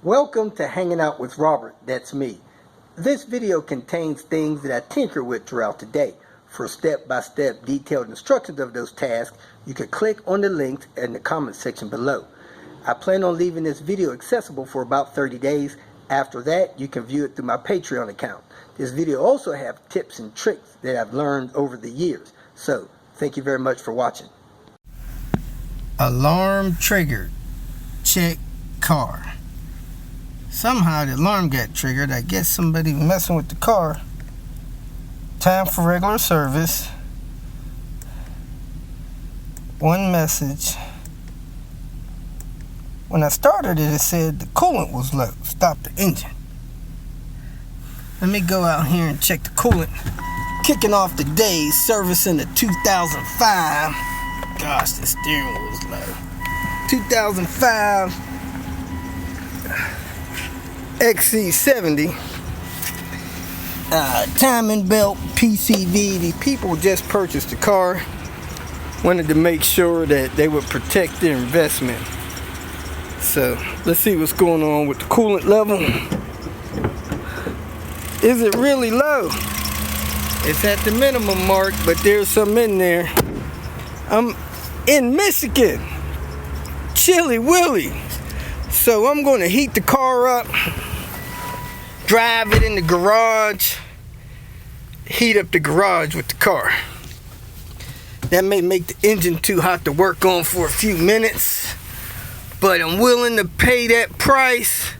Welcome to Hanging Out with Robert, that's me. This video contains things that I tinker with throughout the day. For step-by-step detailed instructions of those tasks, you can click on the links in the comment section below. I plan on leaving this video accessible for about 30 days. After that, you can view it through my Patreon account. This video also has tips and tricks that I've learned over the years. So, thank you very much for watching. Alarm triggered. Check car. Somehow the alarm got triggered. I guess somebody was messing with the car. Time for regular service. One message. When I started it, it said the coolant was low. Stop the engine. Let me go out here and check the coolant. Kicking off the day, servicing the 2005. Gosh, the steering wheel was low. 2005 XC70. Timing belt, PCV. The people just purchased the car. Wanted to make sure that they would protect their investment. So let's see what's going on with the coolant level. Is it really low? It's at the minimum mark, but there's some in there. I'm in Michigan. Chilly Willy. So I'm going to heat the car up, drive it in the garage, heat up the garage with the car. That may make the engine too hot to work on for a few minutes, but I'm willing to pay that price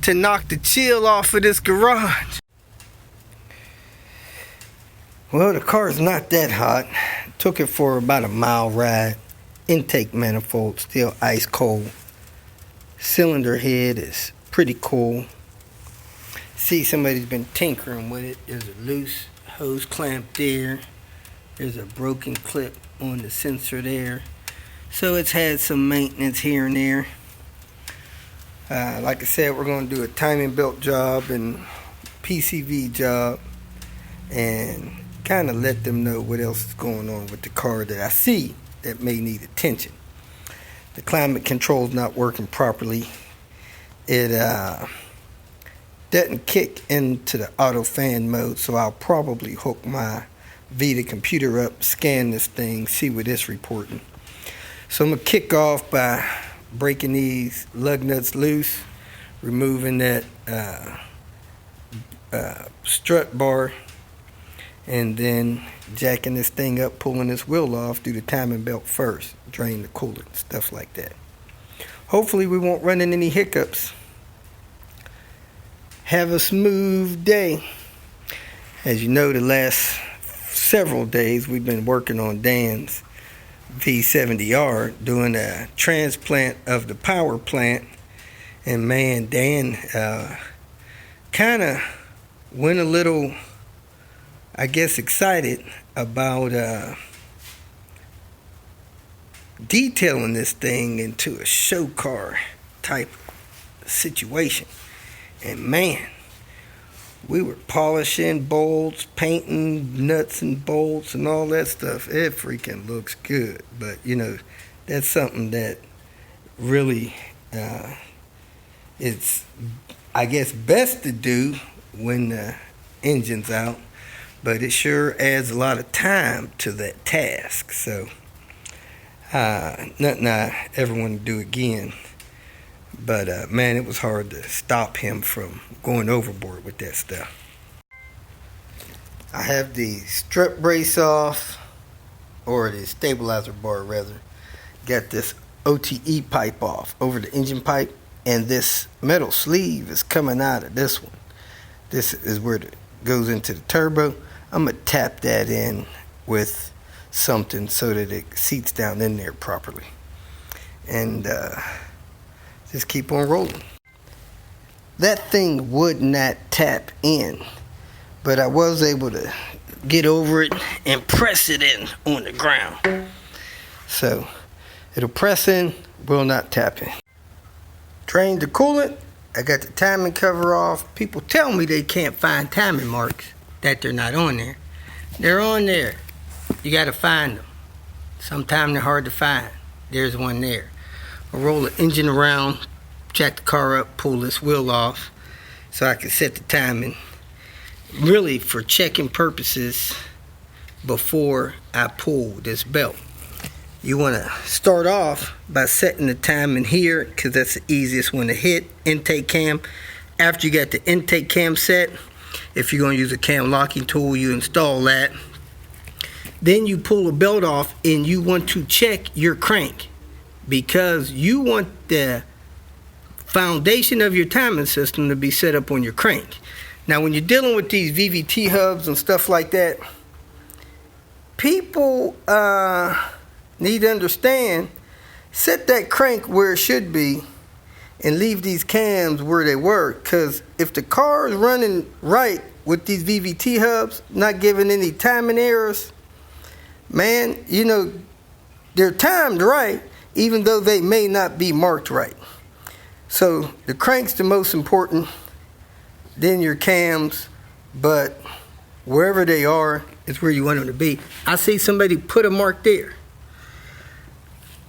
to knock the chill off of this garage. Well, the car's not that hot. Took it for about a mile ride. Intake manifold still ice cold. Cylinder head is pretty cool. See, somebody's been tinkering with it. There's a loose hose clamp there. There's a broken clip on the sensor there. So it's had some maintenance here and there. Like I said, we're going to do a timing belt job and PCV job and kind of let them know what else is going on with the car that I see that may need attention. The climate control is not working properly. It doesn't kick into the auto fan mode, so I'll probably hook my Vita computer up, scan this thing, see what it's reporting. So I'm going to kick off by breaking these lug nuts loose, removing that strut bar, and then jacking this thing up, pulling this wheel off, do the timing belt first, drain the coolant, stuff like that. Hopefully we won't run into any hiccups. Have a smooth day. As you know, the last several days we've been working on Dan's V70R, doing a transplant of the power plant. And man, Dan kind of went a little, I guess, excited about detailing this thing into a show car type situation. And man, we were polishing bolts, painting nuts and bolts and all that stuff. It freaking looks good. But you know, that's something that really it's, I guess, best to do when the engine's out. But it sure adds a lot of time to that task. So, nothing I ever want to do again. But, man, it was hard to stop him from going overboard with that stuff. I have the strut brace off, or the stabilizer bar, rather. Got this OTE pipe off over the engine pipe, and this metal sleeve is coming out of this one. This is where it goes into the turbo. I'm going to tap that in with something so that it seats down in there properly. And just keep on rolling. That thing would not tap in, but I was able to get over it and press it in on the ground. So it'll press in, will not tap in. Drained the coolant. I got the timing cover off. People tell me they can't find timing marks, that they're not on there. They're on there. You got to find them. Sometimes they're hard to find. There's one there. I'll roll the engine around jack the car up, pull this wheel off so I can set the timing. Really for checking purposes before I pull this belt. You want to start off by setting the timing here because that's the easiest one to hit. Intake cam. After you got the intake cam set, if you're going to use a cam locking tool, you install that. Then you pull the belt off and you want to check your crank because you want the foundation of your timing system to be set up on your crank. Now when you're dealing with these VVT hubs and stuff like that, people need to understand, set that crank where it should be and leave these cams where they were, because if the car is running right with these VVT hubs, not giving any timing errors, man, you know, they're timed right even though they may not be marked right. So the crank's the most important, then your cams, but wherever they are is where you want them to be. I see somebody put a mark there.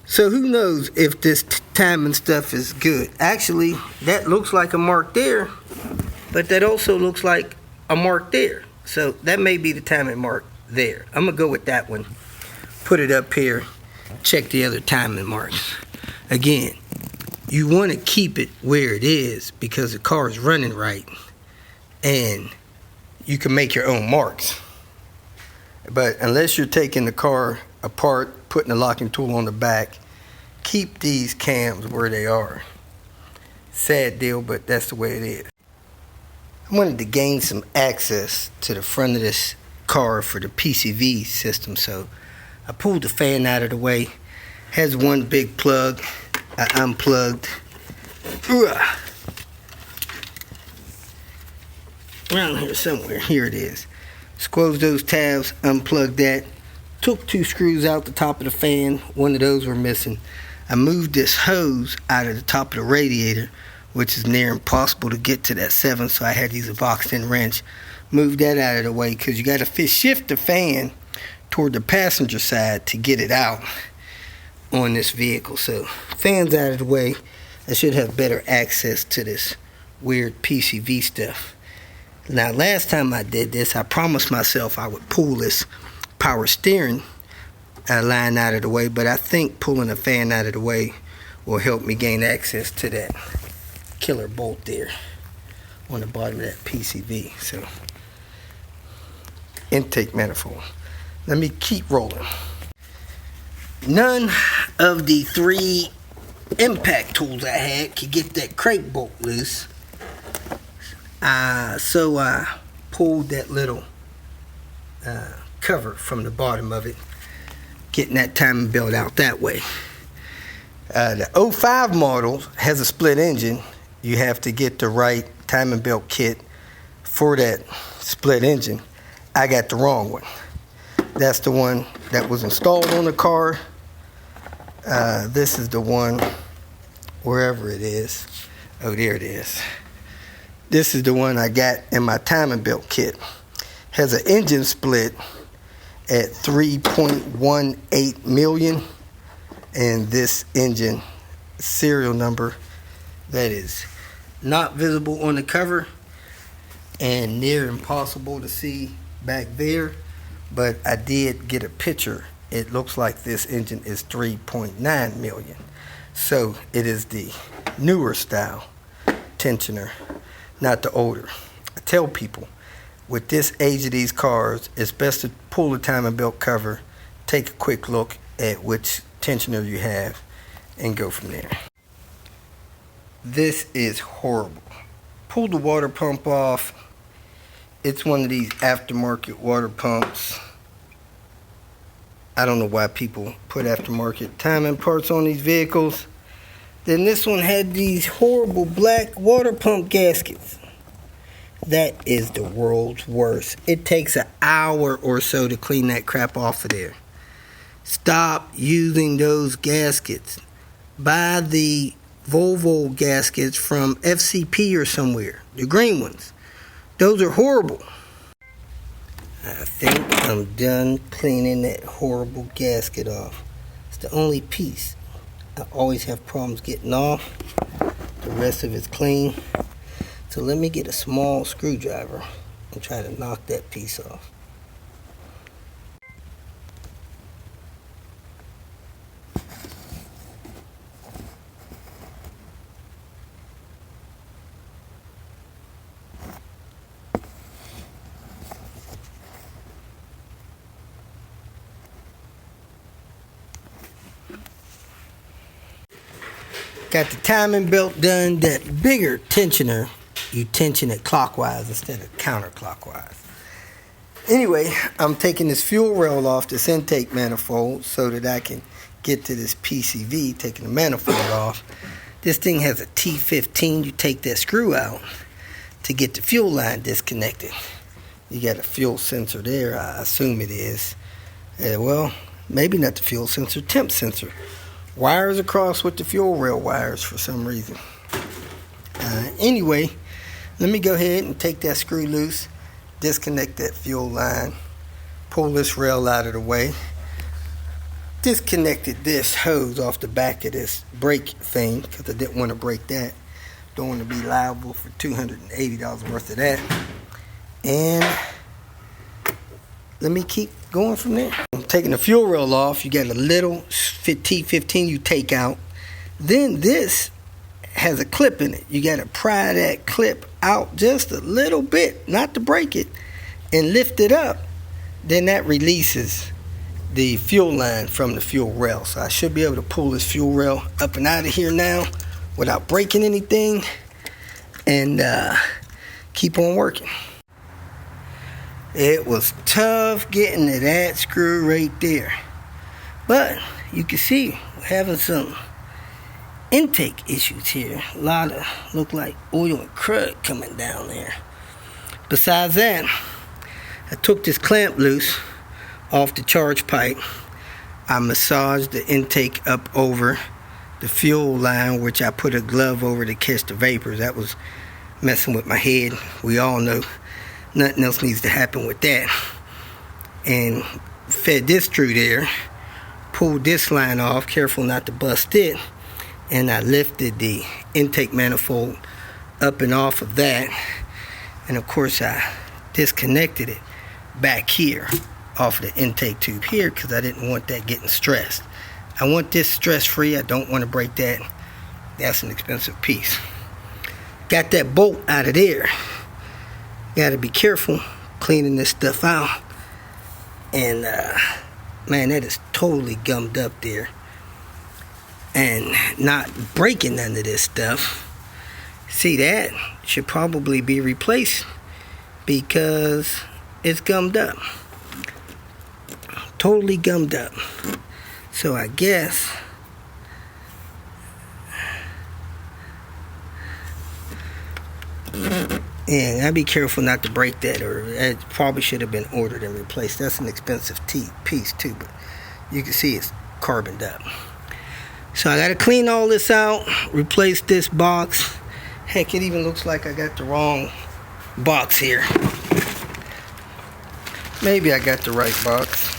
So who knows if this timing stuff is good. Actually, that looks like a mark there, but that also looks like a mark there. So that may be the timing mark there. I'm gonna go with that one. Put it up here, check the other timing marks. Again, you want to keep it where it is because the car is running right and you can make your own marks. But unless you're taking the car apart, putting the locking tool on the back, keep these cams where they are. Sad deal, but that's the way it is. I wanted to gain some access to the front of this car for the PCV system, so I pulled the fan out of the way. Has one big plug. I unplugged. Around here somewhere. Here it is. Squoze those tabs, unplugged that. Took 2 screws out the top of the fan. One of those were missing. I moved this hose out of the top of the radiator, which is near impossible to get to that 7, so I had to use a boxed-in wrench. Moved that out of the way because you got to shift the fan toward the passenger side to get it out on this vehicle. So fan's out of the way. I should have better access to this weird PCV stuff. Now last time I did this, I promised myself I would pull this power steering line out of the way, but I think pulling the fan out of the way will help me gain access to that killer bolt there on the bottom of that PCV. So intake manifold. Let me keep rolling. None of the 3 impact tools I had could get that crank bolt loose. So I pulled that little cover from the bottom of it, getting that timing belt out that way. The 05 model has a split engine. You have to get the right timing belt kit for that split engine. I got the wrong one. That's the one that was installed on the car. This is the one, wherever it is. Oh, there it is. This is the one I got in my timing belt kit. Has an engine split at 3.18 million. And this engine serial number that is not visible on the cover and near impossible to see back there, but I did get a picture. It looks like this engine is 3.9 million. So it is the newer style tensioner, not the older. I tell people with this age of these cars, it's best to pull the timing belt cover, take a quick look at which tensioner you have, and go from there. This is horrible. Pull the water pump off. It's one of these aftermarket water pumps. I don't know why people put aftermarket timing parts on these vehicles. Then this one had these horrible black water pump gaskets. That is the world's worst. It takes an hour or so to clean that crap off of there. Stop using those gaskets. Buy the Volvo gaskets from FCP or somewhere. The green ones. Those are horrible. I think I'm done cleaning that horrible gasket off. It's the only piece I always have problems getting off. The rest of it's clean. So let me get a small screwdriver and try to knock that piece off. Got the timing belt done. That bigger tensioner, you tension it clockwise instead of counterclockwise. Anyway, I'm taking this fuel rail off this intake manifold so that I can get to this PCV, taking the manifold off. This thing has a T15. You take that screw out to get the fuel line disconnected. You got a fuel sensor there, I assume it is. Well, maybe not the fuel sensor, temp sensor. Wires across with the fuel rail wires for some reason. Anyway, let me go ahead and take that screw loose, disconnect that fuel line, pull this rail out of the way, disconnected this hose off the back of this brake thing because I didn't want to break that. Don't want to be liable for $280 worth of that. And let me keep going from there. I'm taking the fuel rail off. You got a little T15 you take out. Then this has a clip in it. You got to pry that clip out just a little bit, not to break it, and lift it up. Then that releases the fuel line from the fuel rail. So I should be able to pull this fuel rail up and out of here now without breaking anything and keep on working. It was tough getting to that screw right there. But you can see we're having some intake issues here. A lot of look like oil and crud coming down there. Besides that, I took this clamp loose off the charge pipe. I massaged the intake up over the fuel line, which I put a glove over to catch the vapors. That was messing with my head. We all know nothing else needs to happen with that. And fed this through there, pulled this line off, careful not to bust it, and I lifted the intake manifold up and off of that. And of course I disconnected it back here off the intake tube here because I didn't want that getting stressed. I want this stress free. I don't want to break that. That's an expensive piece. Got that bolt out of there. Got to be careful cleaning this stuff out. And man, that is totally gummed up there. And not breaking none of this stuff. See, that should probably be replaced because it's gummed up. Totally gummed up. So I guess and I'd be careful not to break that, or it probably should have been ordered and replaced. That's an expensive piece too, but you can see it's carboned up. So I got to clean all this out, replace this box. Heck, it even looks like I got the wrong box here. Maybe I got the right box.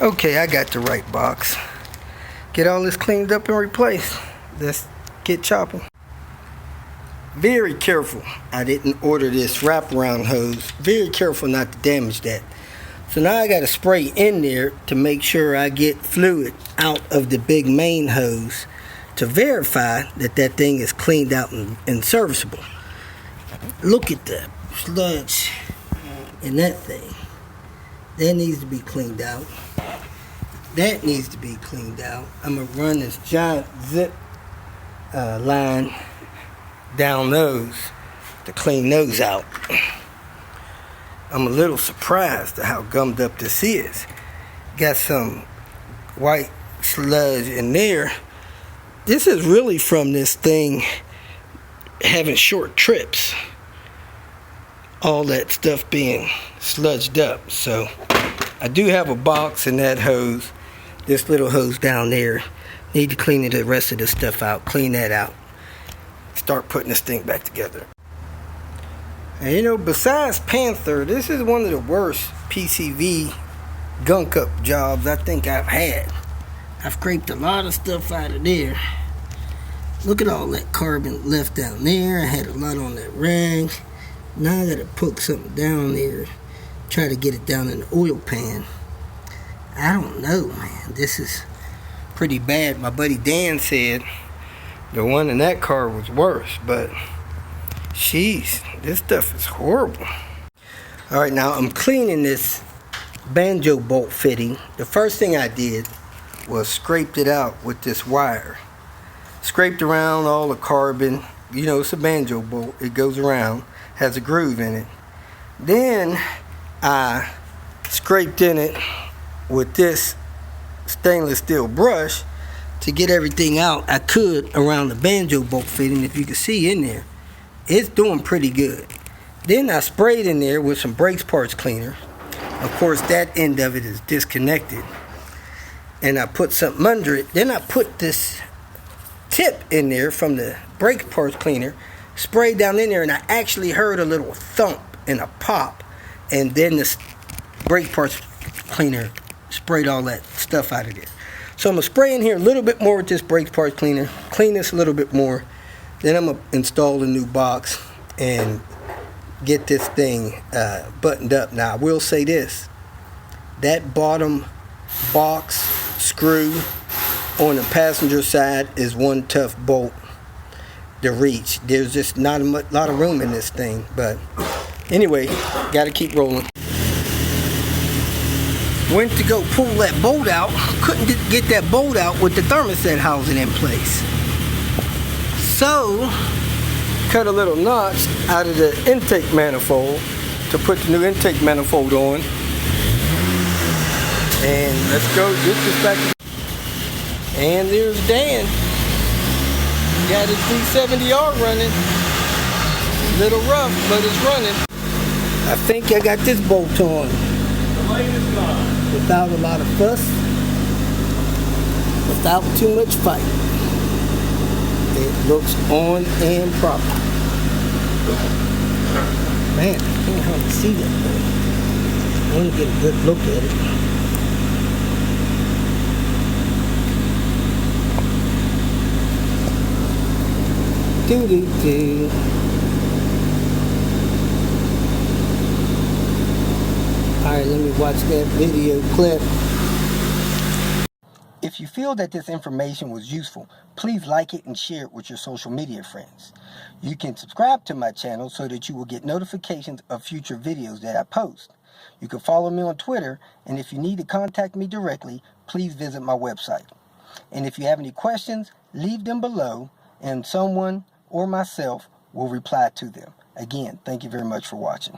Okay, I got the right box. Get all this cleaned up and replaced. Let's get chopping. Very careful. I didn't order this wraparound hose. Very careful not to damage that. So now I got to spray in there to make sure I get fluid out of the big main hose to verify that that thing is cleaned out and serviceable. Look at the sludge in that thing. That needs to be cleaned out. That needs to be cleaned out. I'm going to run this giant zip line down those to clean those out. I'm a little surprised at how gummed up this is. Got some white sludge in there. This is really from this thing having short trips. All that stuff being sludged up. So I do have a box in that hose. This little hose down there. Need to clean the rest of this stuff out. Clean that out. Start putting this thing back together. And you know, besides Panther, this is one of the worst PCV gunk up jobs I think I've had. I've scraped a lot of stuff out of there. Look at all that carbon left down there. I had a lot on that rag. Now I gotta poke something down there, try to get it down in the oil pan. I don't know, man. This is pretty bad. My buddy Dan said the one in that car was worse, but jeez, this stuff is horrible. Alright, now I'm cleaning this banjo bolt fitting. The first thing I did was scraped it out with this wire. Scraped around all the carbon. You know, it's a banjo bolt. It goes around, has a groove in it. Then I scraped in it with this stainless steel brush to get everything out I could around the banjo bolt fitting. If you can see in there, it's doing pretty good. Then I sprayed in there with some brakes parts cleaner. Of course, that end of it is disconnected. And I put something under it. Then I put this tip in there from the brake parts cleaner, sprayed down in there, and I actually heard a little thump and a pop. And then the brake parts cleaner sprayed all that stuff out of there. So I'm going to spray in here a little bit more with this brake parts cleaner, clean this a little bit more. Then I'm going to install a new box and get this thing buttoned up. Now I will say this, that bottom box screw on the passenger side is one tough bolt to reach. There's just not a lot of room in this thing, but anyway, gotta keep rolling. Went to go pull that bolt out, couldn't get that bolt out with the thermostat housing in place. So cut a little notch out of the intake manifold to put the new intake manifold on. And let's go get this back. And there's Dan. Got his V70R running. Little rough, but it's running. I think I got this bolt on. Without a lot of fuss. Without too much fight. It looks on and proper. Man, I can't hardly see that thing. I want to get a good look at it. Do-do-do. Alright, let me watch that video clip. If you feel that this information was useful, please like it and share it with your social media friends. You can subscribe to my channel so that you will get notifications of future videos that I post. You can follow me on Twitter, and if you need to contact me directly, please visit my website. And if you have any questions, leave them below, and someone or myself will reply to them. Again, thank you very much for watching.